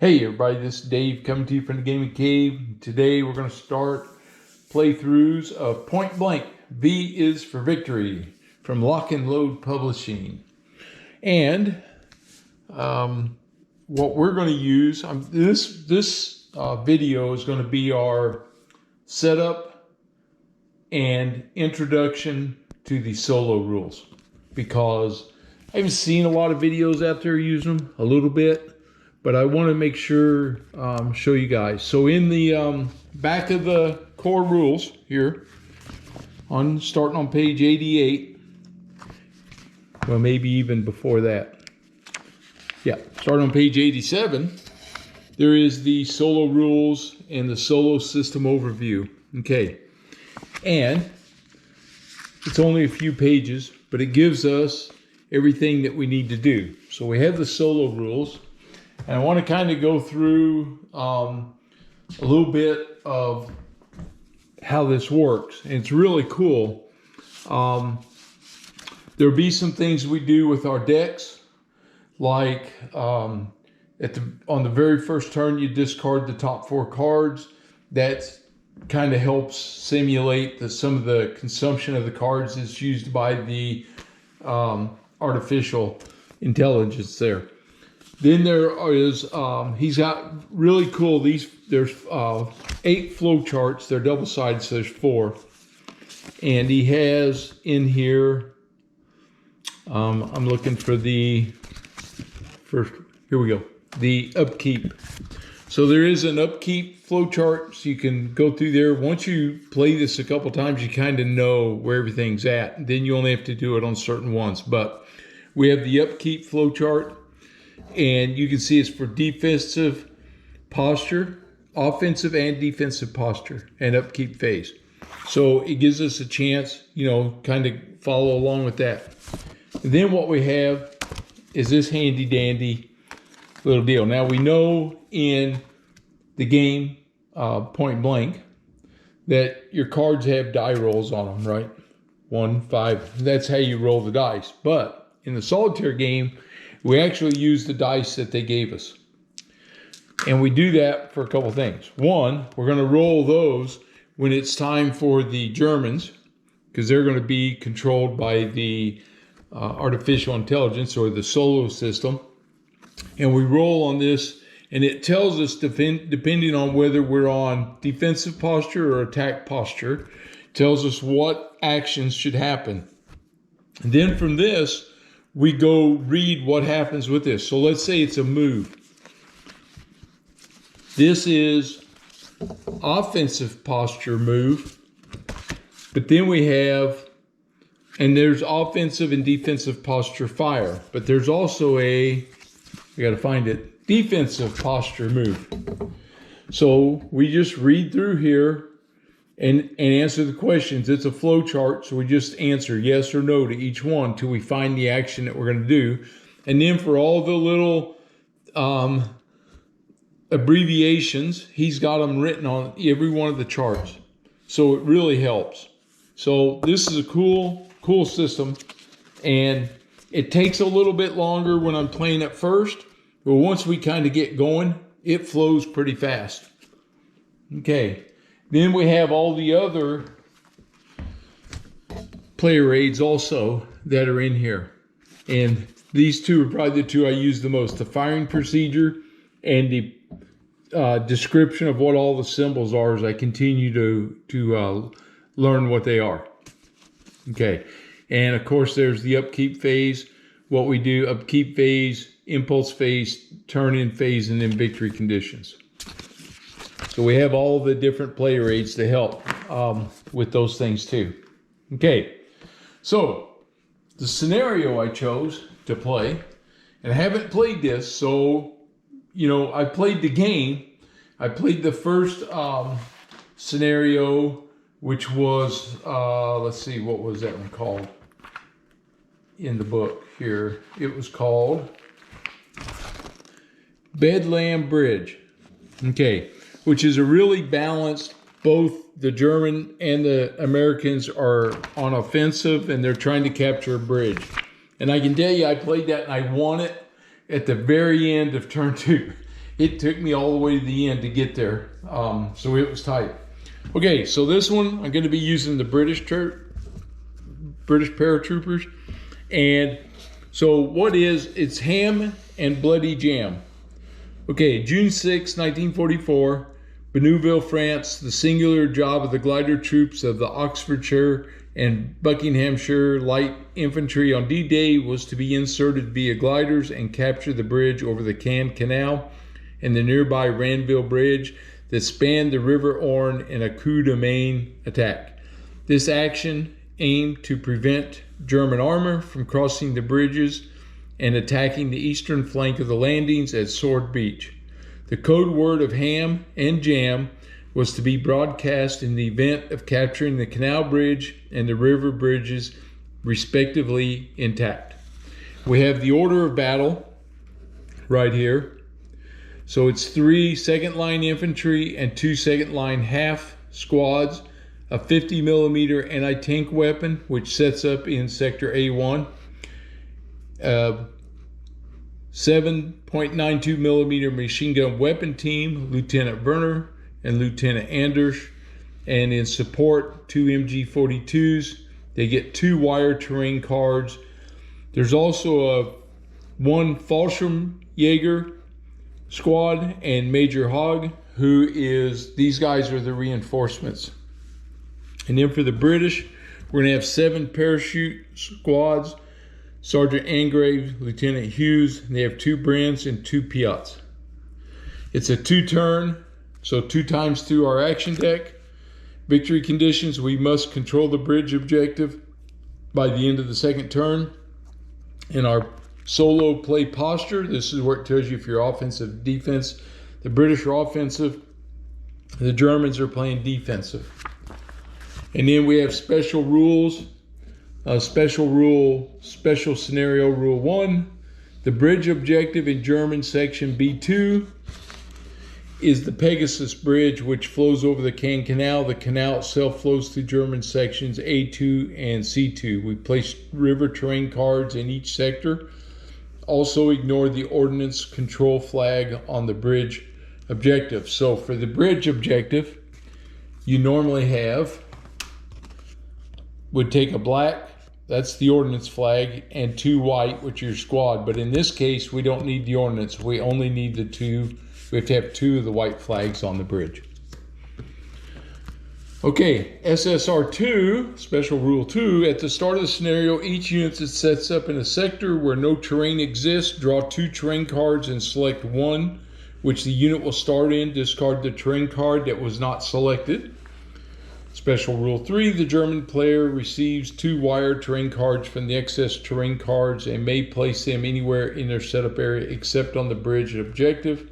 Hey everybody, this is Dave coming to you from the Gaming Cave. Today we're going to start playthroughs of Point Blank, V is for Victory from Lock and Load Publishing. And what we're going to use, this video is going to be our setup and introduction to the solo rules. Because I haven't seen a lot of videos out there using them, a little bit. But I want to make sure, show you guys. So in the back of the core rules here, starting on page 88, well, maybe even before that. Yeah, starting on page 87, there is the solo rules and the solo system overview. Okay, and it's only a few pages, but it gives us everything that we need to do. So we have the solo rules. And I want to kind of go through a little bit of how this works. And it's really cool. There'll be some things we do with our decks, like on the very first turn, you discard the top 4 cards. That kind of helps simulate some of the consumption of the cards that's used by the artificial intelligence there. Then there is, he's got really cool, there's 8 flow charts. They're double-sided, so there's 4. And he has in here, I'm looking for the first, here we go, the Upkeep. So there is an Upkeep flow chart, so you can go through there. Once you play this a couple times, you kind of know where everything's at. Then you only have to do it on certain ones. But we have the Upkeep flow chart. And you can see it's for defensive posture, offensive and defensive posture, and upkeep phase. So it gives us a chance, kind of follow along with that. And then what we have is this handy dandy little deal. Now we know in the game, Point Blank, that your cards have die rolls on them, right? 1, 5, that's how you roll the dice. But in the solitaire game, we actually use the dice that they gave us. And we do that for a couple things. One, we're going to roll those when it's time for the Germans, because they're going to be controlled by the artificial intelligence or the solo system. And we roll on this, and it tells us, depending on whether we're on defensive posture or attack posture, tells us what actions should happen. And then from this, we go read what happens with this. So let's say it's a move. This is offensive posture move. But then we have, and there's offensive and defensive posture fire. But there's also we got to find it, defensive posture move. So we just read through here and answer the questions. It's a flow chart, so we just answer yes or no to each one till we find the action that we're going to do. And then for all the little abbreviations, he's got them written on every one of the charts. So it really helps. So this is a cool system, and it takes a little bit longer when I'm playing at first, but once we kind of get going, it flows pretty fast. Okay. Then we have all the other player aids also that are in here. And these two are probably the two I use the most. The firing procedure and the description of what all the symbols are as I continue to learn what they are. Okay. And of course there's the upkeep phase. What we do, upkeep phase, impulse phase, turn-in phase, and then victory conditions. So we have all the different player aids to help with those things too. Okay, so the scenario I chose to play, and I haven't played this, so, I played the game. I played the first scenario, which was, let's see, what was that one called in the book here? It was called Bedlam Bridge. Okay. Which is a really balanced, both the German and the Americans are on offensive and they're trying to capture a bridge. And I can tell you, I played that and I won it at the very end of turn 2. it took me all the way to the end to get there. So it was tight. Okay, so this one, I'm going to be using the British paratroopers. And so what is, it's ham and bloody jam. Okay, June 6, 1944, Benouville, France, the singular job of the glider troops of the Oxfordshire and Buckinghamshire Light Infantry on D-Day was to be inserted via gliders and capture the bridge over the Caen Canal and the nearby Ranville Bridge that spanned the River Orne in a coup de main attack. This action aimed to prevent German armor from crossing the bridges and attacking the eastern flank of the landings at Sword Beach. The code word of ham and jam was to be broadcast in the event of capturing the canal bridge and the river bridges, respectively, intact. We have the order of battle right here. So it's 3 second-line infantry and 2 second-line half squads, a 50 millimeter anti-tank weapon, which sets up in Sector A1, 7.92 millimeter machine gun weapon team, Lieutenant Werner and Lieutenant Anders, and in support 2 MG42s. They get 2 wire terrain cards. There's also one Fallschirmjäger squad and Major Hogg, who is, these guys are the reinforcements. And then for the British, we're going to have 7 parachute squads, Sergeant Angrave, Lieutenant Hughes, and they have 2 Brents and 2 Piats. It's a 2-turn, so 2 times through our action deck. Victory conditions, we must control the bridge objective by the end of the 2nd turn. In our solo play posture, this is where it tells you if you're offensive, defense. The British are offensive, the Germans are playing defensive. And then we have special rules. Special scenario rule 1. The bridge objective in German section B2 is the Pegasus Bridge, which flows over the Caen Canal. The canal itself flows through German sections A2 and C2. We place river terrain cards in each sector. Also ignore the ordnance control flag on the bridge objective. So for the bridge objective, you normally would take a black, that's the ordnance flag, and 2 white, which are your squad. But in this case, we don't need the ordnance. We only need the 2. We have to have 2 of the white flags on the bridge. Okay, SSR2, Special Rule 2, at the start of the scenario, each unit that sets up in a sector where no terrain exists, draw 2 terrain cards and select one, which the unit will start in, discard the terrain card that was not selected. Special Rule 3, the German player receives 2 wire terrain cards from the excess terrain cards and may place them anywhere in their setup area except on the bridge objective.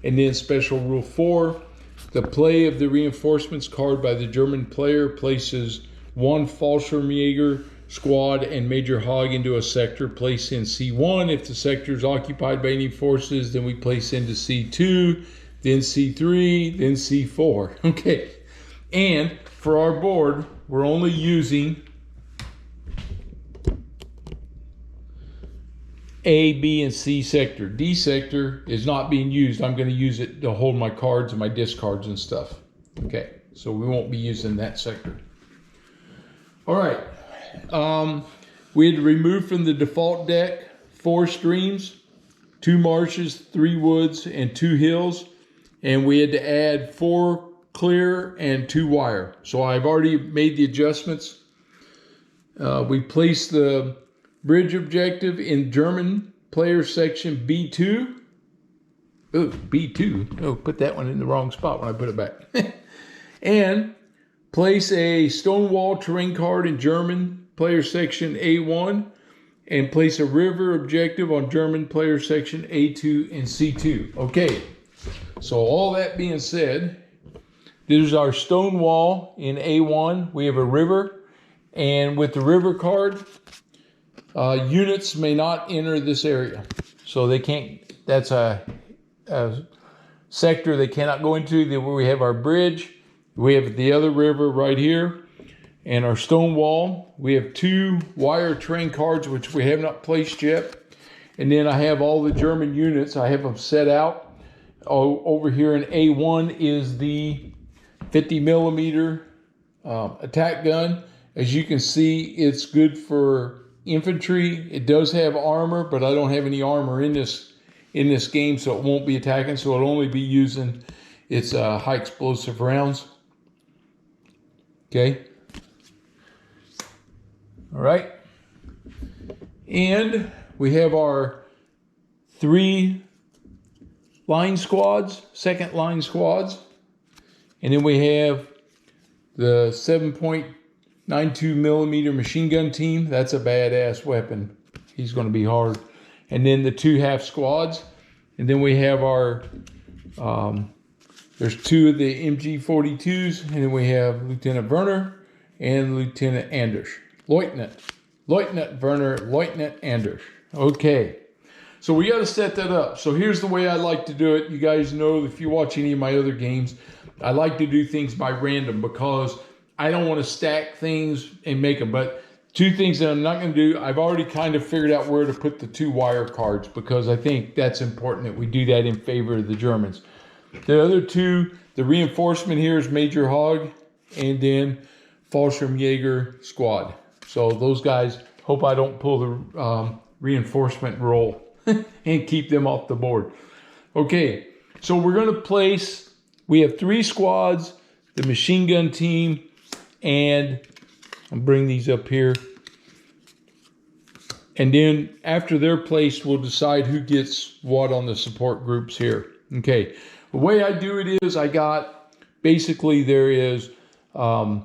And then Special Rule 4, the play of the reinforcements card by the German player places 1 Fallschirmjäger squad and Major Hogg into a sector. Place in C1. If the sector is occupied by any forces, then we place into C2, then C3, then C4. Okay. And for our board, we're only using A, B, and C sector. D sector is not being used. I'm going to use it to hold my cards and my discards and stuff. Okay, so we won't be using that sector. All right. We had to remove from the default deck 4 streams, 2 marshes, 3 woods, and 2 hills. And we had to add 4 clear and 2 wire. So I've already made the adjustments. We placed the bridge objective in German player section B2. Oh, B2. Oh, put that one in the wrong spot when I put it back. And place a stonewall terrain card in German player section A1. And place a river objective on German player section A2 and C2. Okay, so all that being said, there's our stone wall in A1. We have a river, and with the river card, units may not enter this area. So they can't, that's a sector they cannot go into. Then we have our bridge. We have the other river right here, and our stone wall. We have 2 wire terrain cards, which we have not placed yet. And then I have all the German units. I have them set out. Over here in A1 is the 50 millimeter attack gun. As you can see, it's good for infantry. It does have armor, but I don't have any armor in this game, so it won't be attacking. So it'll only be using its high explosive rounds. Okay. All right. And we have our 3 line squads, second line squads. And then we have the 7.92 millimeter machine gun team. That's a badass weapon. He's going to be hard. And then the 2 half squads. And then we have our, there's 2 of the MG42s. And then we have Lieutenant Werner and Lieutenant Anders. Lieutenant Werner, Lieutenant Anders. Okay. So we got to set that up. So here's the way I like to do it. You guys know, if you watch any of my other games, I like to do things by random because I don't want to stack things and make them. But 2 things that I'm not going to do, I've already kind of figured out where to put the 2 wire cards because I think that's important that we do that in favor of the Germans. The other 2, the reinforcement here is Major Hogg and then Fallschirmjäger squad. So those guys, hope I don't pull the reinforcement roll and keep them off the board. Okay, so we're going to place, we have 3 squads, the machine gun team, and I'll bring these up here. And then after they're placed, we'll decide who gets what on the support groups here. Okay, the way I do it is I got, basically there is, I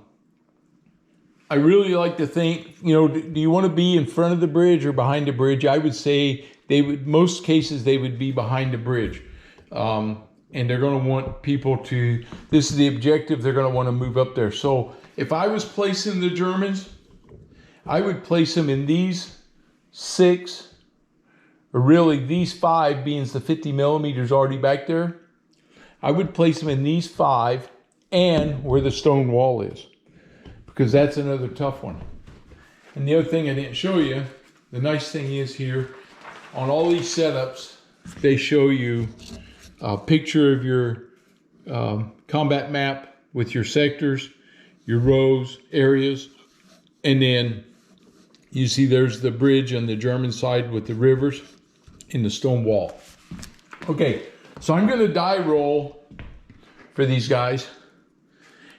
really like to think, you know, do you want to be in front of the bridge or behind the bridge? I would say they would, most cases they would be behind the bridge. And they're going to want people to, this is the objective, they're going to want to move up there. So if I was placing the Germans, I would place them in these 6, or really these 5, being the 50 millimeters already back there. I would place them in these 5 and where the stone wall is, because that's another tough one. And the other thing I didn't show you, the nice thing is here, on all these setups, they show you a picture of your combat map with your sectors, your rows, areas, and then you see there's the bridge on the German side with the rivers and the stone wall. Okay, so I'm going to die roll for these guys,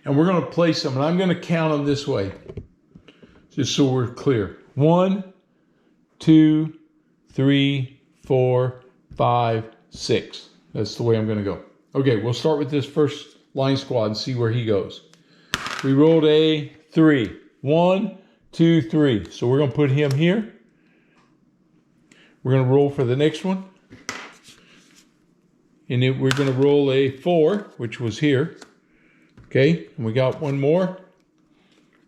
and we're going to place them, and I'm going to count them this way, just so we're clear. 1, 2, 3, 4, 5, 6. That's the way I'm going to go. Okay, we'll start with this first line squad and see where he goes. We rolled a 3. 1, 2, 3. So we're going to put him here. We're going to roll for the next one. And then we're going to roll a 4, which was here. Okay, and we got one more.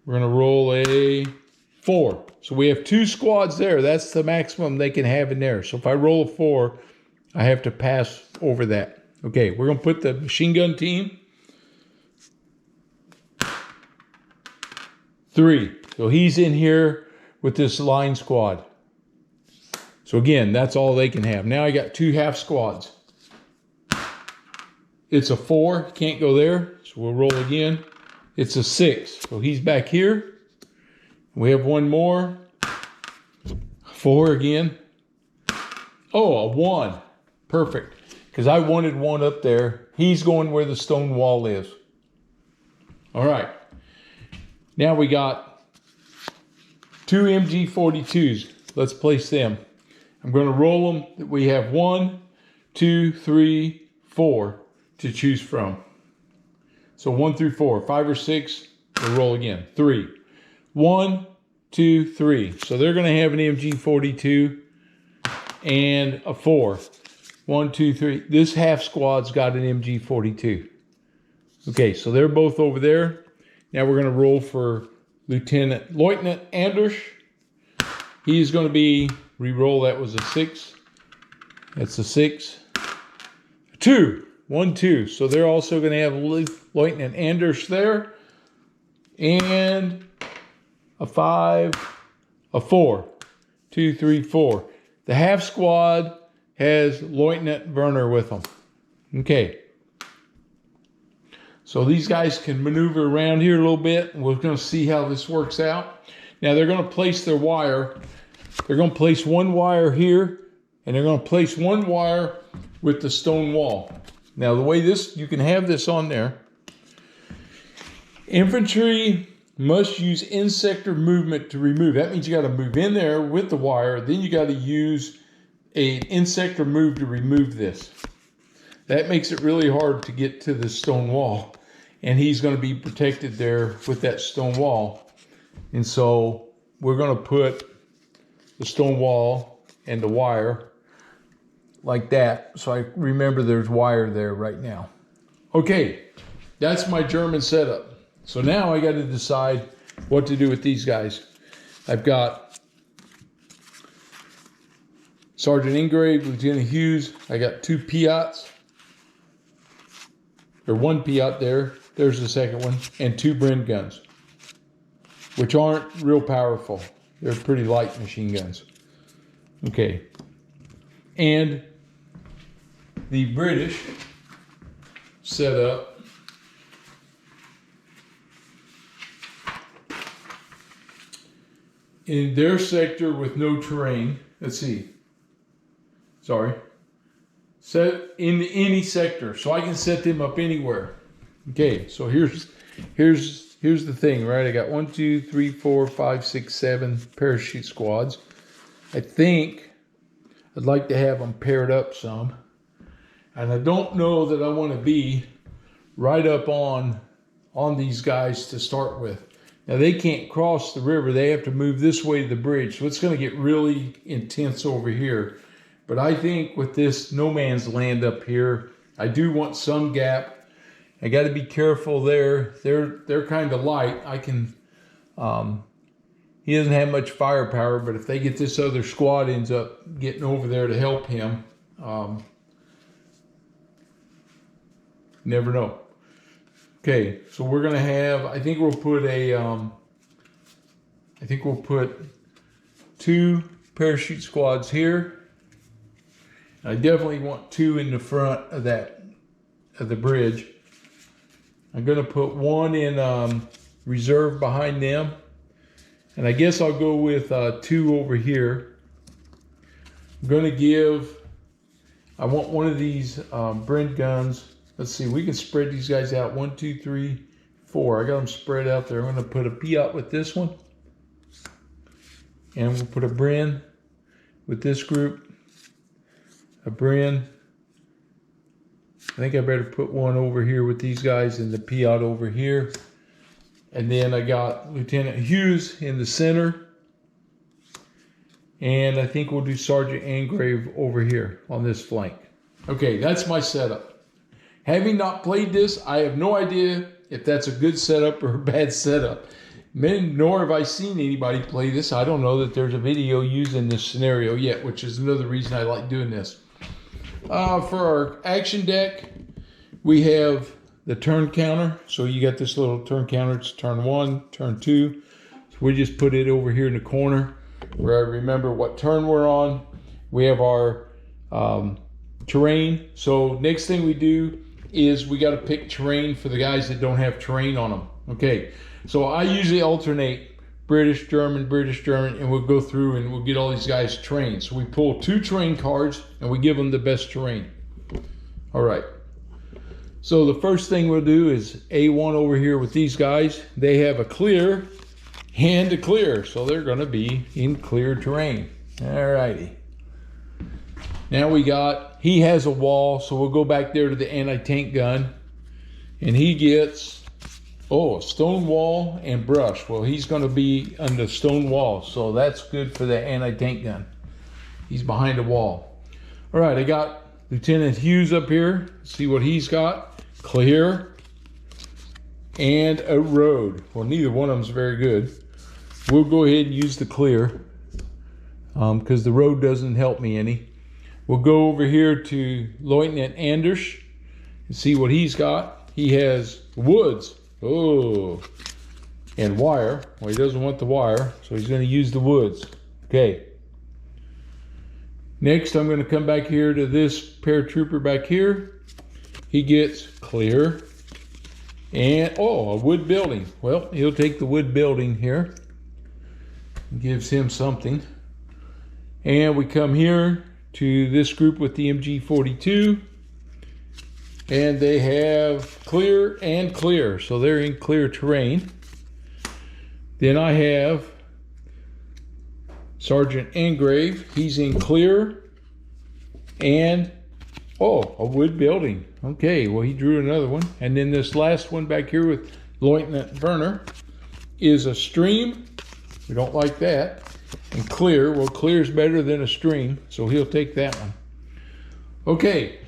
We're going to roll a 4. So we have 2 squads there. That's the maximum they can have in there. So if I roll a 4, I have to pass over that. Okay, we're going to put the machine gun team. 3. So he's in here with this line squad. So again, that's all they can have. Now I got 2 half squads. It's a 4, can't go there. So we'll roll again. It's a 6. So he's back here. We have one more. 4 again. Oh, a 1. Perfect. Because I wanted 1 up there. He's going where the stone wall is. All right. Now we got 2 MG42s. Let's place them. I'm going to roll them. We have 1, 2, 3, 4 to choose from. So 1 through 4. 5 or 6. We'll roll again. 3. 1, 2, 3. So they're going to have an MG42 and a 4. 1, 2, 3. This half squad's got an MG42. Okay, so they're both over there. Now we're going to roll for Lieutenant Anders. He's going to be, re-roll, that was a 6. That's a 6. 2. 1, 2. So they're also going to have Lieutenant Anders there. And a 5, a 4. 2, 3, 4. The half squad has Lieutenant Werner with them. Okay. So these guys can maneuver around here a little bit. We're going to see how this works out. Now they're going to place their wire. They're going to place one wire here, and they're going to place one wire with the stone wall. Now the way this, you can have this on there. Infantry must use in-sector movement to remove. That means you got to move in there with the wire. Then you got to use an in-sector move to remove this. That makes it really hard to get to the stone wall. And he's going to be protected there with that stone wall. And so we're going to put the stone wall and the wire like that. So I remember there's wire there right now. Okay, that's my German setup. So now I got to decide what to do with these guys. I've got Sergeant Ingrave, Lieutenant Hughes. I got 2 Piats. Or 1 Piat there. There's the second one. And 2 Bren guns, which aren't real powerful. They're pretty light machine guns. Okay. And the British set up in their sector with no terrain. Let's see. Sorry. Set in any sector. So I can set them up anywhere. Okay, so here's the thing, right? I got 1, 2, 3, 4, 5, 6, 7 parachute squads. I think I'd like to have them paired up some. And I don't know that I want to be right up on these guys to start with. Now they can't cross the river. They have to move this way to the bridge. So it's going to get really intense over here. But I think with this no man's land up here, I do want some gap. I got to be careful there. They're kind of light. I can, he doesn't have much firepower, but if they get this other squad ends up getting over there to help him, never know. Okay, so we're gonna have, I think we'll put 2 parachute squads here. I definitely want 2 in the front of the bridge. I'm going to put 1 in reserve behind them. And I guess I'll go with 2 over here. I'm going to I want one of these Bren guns. Let's see, we can spread these guys out. 1, 2, 3, 4. I got them spread out there. I'm going to put a Piat with this one. And we'll put a Bren with this group. A Bren. I think I better put 1 over here with these guys and the Piat over here. And then I got Lieutenant Hughes in the center. And I think we'll do Sergeant Ingrave over here on this flank. Okay, that's my setup. Having not played this, I have no idea if that's a good setup or a bad setup. Nor have I seen anybody play this. I don't know that there's a video using this scenario yet, which is another reason I like doing this. For our action deck, we have the turn counter. So you got this little turn counter. It's turn 1, turn 2. So we just put it over here in the corner where I remember what turn we're on. We have our terrain. So next thing we do is we got to pick terrain for the guys that don't have terrain on them. Okay, so I usually alternate British, German, and we'll go through and we'll get all these guys trained. So we pull 2 terrain cards and we give them the best terrain. All right. So the first thing we'll do is A1 over here with these guys. They have a clear and a clear. So they're going to be in clear terrain. All righty. Now he has a wall. So we'll go back there to the anti-tank gun. And he gets... a stone wall and brush. Well, he's going to be on the stone wall, so that's good for the anti-tank gun. He's behind a wall. All right, I got Lieutenant Hughes up here. See what he's got. Clear and a road. Well, neither one of them's very good. We'll go ahead and use the clear because the road doesn't help me any. We'll go over here to Lieutenant Anders and see what he's got. He has woods. Oh, and wire. Well, he doesn't want the wire, so he's going to use the woods. Okay. Next, I'm going to come back here to this paratrooper back here. he gets clear and, oh, a wood building. Well, he'll take the wood building here. Gives him something. And we come here to this group with the MG42. And they have clear and clear. So they're in clear terrain. Then I have Sergeant Engrave. He's in clear and, oh, a wood building. Okay, well, he drew another one. And then this last one back here with Lieutenant Werner is a stream. We don't like that. And clear. Well, clear is better than a stream, so he'll take that one. Okay.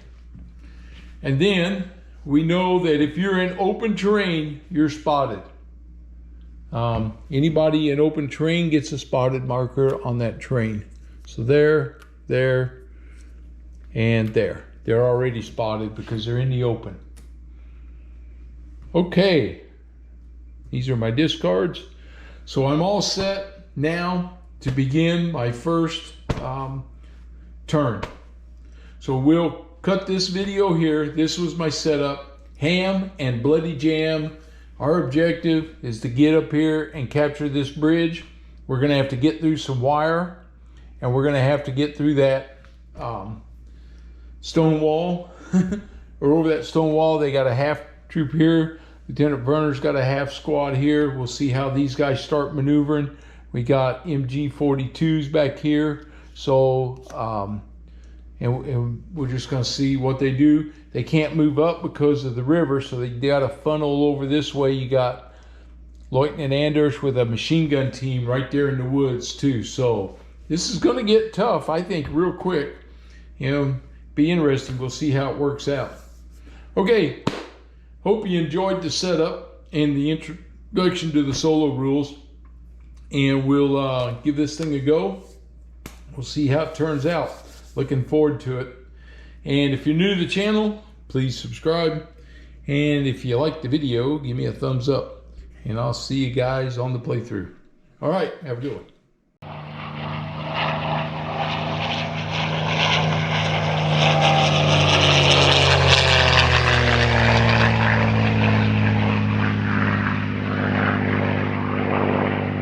And then we know that if you're in open terrain, you're spotted. Anybody in open terrain gets a spotted marker on that terrain. So there, and there. They're already spotted because they're in the open. Okay. These are my discards. So I'm all set now to begin my first turn. So we'll cut this video here. This was my setup. Ham and Bloody Jam. Our objective is to get up here and capture this bridge. We're going to have to get through some wire, and we're going to have to get through that stone wall. Or over that stone wall, they got a half troop here. Lieutenant Werner's got a half squad here. We'll see how these guys start maneuvering. We got MG42s back here. So, and we're just going to see what they do. They can't move up because of the river, so they got to funnel over this way. You got Lieutenant Anders with a machine gun team right there in the woods too. So this is going to get tough, I think, real quick. You know, be interesting. We'll see how it works out. Okay, hope you enjoyed the setup and the introduction to the solo rules. And we'll give this thing a go. We'll see how it turns out. Looking forward to it. And if you're new to the channel, please subscribe. And if you like the video, give me a thumbs up. And I'll see you guys on the playthrough. All right, have a good one.